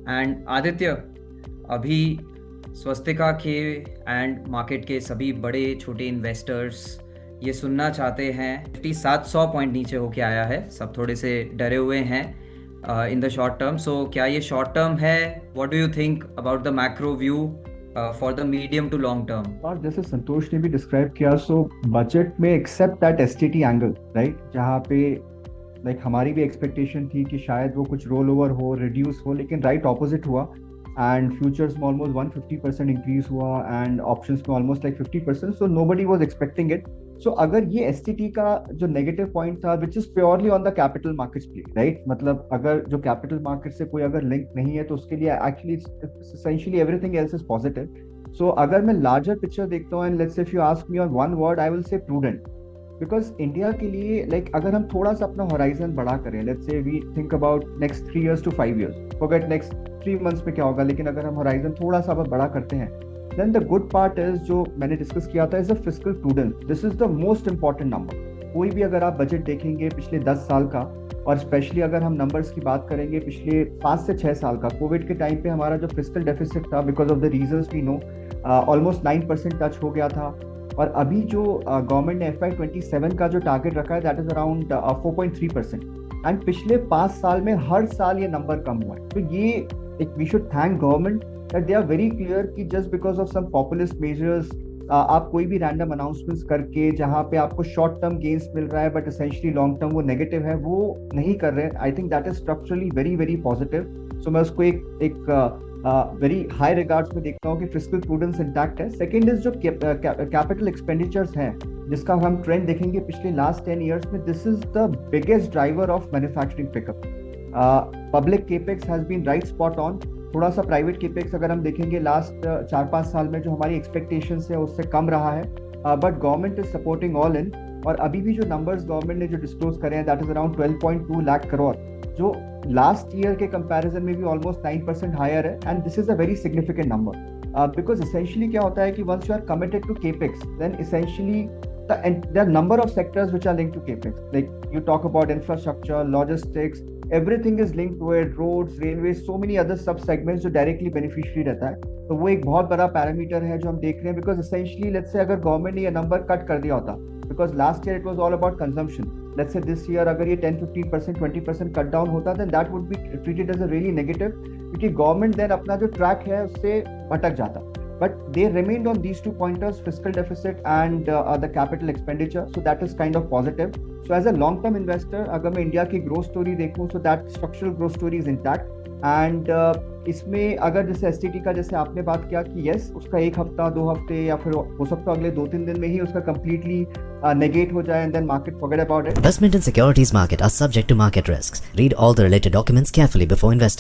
And Aditya, अभी स्वस्तिका के and market के सभी बड़े छोटे इन्वेस्टर्स ये सुनना चाहते हैं। निफ्टी 700 पॉइंट नीचे होके आया है, सब थोड़े से डरे हुए हैं in the short term. So क्या ये शॉर्ट टर्म है? What do you think about the macro view for the medium to long term? और जैसे संतोष ने भी डिस्क्राइब किया, सो बजट में except that STT angle, right, जहाँ पे लाइक हमारी भी एक्सपेक्टेशन थी कि शायद वो कुछ रोल ओवर हो, रिड्यूस हो, लेकिन राइट ऑपोजिट हुआ। एंड फ्यूचर्स में ऑलमोस्ट 150% इंक्रीज हुआ एंड ऑप्शंस में almost like 50%, so nobody was expecting it. So अगर ये एसटीटी का जो नेगेटिव पॉइंट था, which is purely on the capital markets play, right, मतलब अगर जो कैपिटल मार्केट से कोई अगर लिंक नहीं है तो उसके लिए actually essentially everything else is positive. So अगर मैं लार्जर पिक्चर देखता हूँ, and let's say if you ask me on one word, I will say prudent. Because India के लिए लाइक अगर हम थोड़ा सा अपना होराइजन बड़ा करें, let's say we think about next 3 years to 5 years, forget next 3 months में क्या होगा, लेकिन अगर हम होराइजन थोड़ा सा बड़ा करते हैं, then the good part is, जो मैंने डिस्कस किया था, is the fiscal prudence. This is the most important number. कोई भी अगर आप बजट देखेंगे पिछले 10 साल का, और स्पेशली अगर हम नंबर्स की बात करेंगे पिछले 5 से 6 साल का, कोविड के टाइम पे हमारा जो फिस्कल डेफिसिट था, because of the reasons we know, almost 9% touch हो गया था। और अभी जो गवर्नमेंट ने FY27 का जो टारगेट रखा है, दैट इज अराउंड 4.3%। एंड पिछले 5 साल में हर साल ये नंबर कम हुआ है। तो ये एक we should thank government that they are very clear कि just because of some populist measures, आप कोई भी रैंडम अनाउंसमेंट्स करके जहां पे आपको शॉर्ट टर्म गेन्स मिल रहा है बट एसेंशियली लॉन्ग टर्म वो नेगेटिव है, वो नहीं कर रहे हैं। I think that is structurally very very positive. So मैं उसको एक वेरी हाई रिगार्ड्स में देखता हूँ कि फिस्कल प्रूडेंस इंटैक्ट है। सेकंड इज जो कैपिटल एक्सपेंडिचर्स हैं, जिसका हम ट्रेंड देखेंगे पिछले लास्ट 10 years में, this is the biggest driver of manufacturing pickup. Public capex has been right spot on. थोड़ा सा प्राइवेट केपेक्स अगर हम देखेंगे लास्ट 4-5 साल में, जो हमारी एक्सपेक्टेशंस है उससे कम रहा है, but government is supporting all in. और अभी भी जो नंबर्स गवर्नमेंट ने जो डिस्क्लोज करे हैं, that is around 12.2 lakh crore, जो लास्ट ईयर के कंपैरिजन में भी ऑलमोस्ट 9% हायर है। And this is a very significant number, because essentially क्या होता है कि once you are committed to capex, then essentially there are number of sectors which are linked to capex, like you talk about infrastructure, logistics, everything is linked to it, roads, railways, so many other sub segments जो directly beneficiary रहता है। तो वो एक बहुत बड़ा parameter है जो हम देख रहे हैं, because essentially let's say अगर गवर्नमेंट ने ये नंबर कट कर दिया होता, because last year it was all about consumption, let's say this year अगर ये 10-15% 20% कट डाउन होता, then that would be treated as a really negative, क्योंकि गवर्नमेंट then अपना जो ट्रैक है उससे भटक जाता। But they remained on these two pointers, fiscal deficit and the capital expenditure. So that is kind of positive. So as a long-term investor, अगर मैं India की growth story देखूं, so that structural growth story is intact. And इसमें अगर जैसे STT का जैसे आपने बात किया कि यस, उसका 1 हफ्ता 2 हफ्ते या फिर हो सकता है अगले 2-3 दिन में ही उसका completely negate हो जाए, and then market forget about it. Investment in securities market are subject to market risks. Read all the related documents carefully before investing.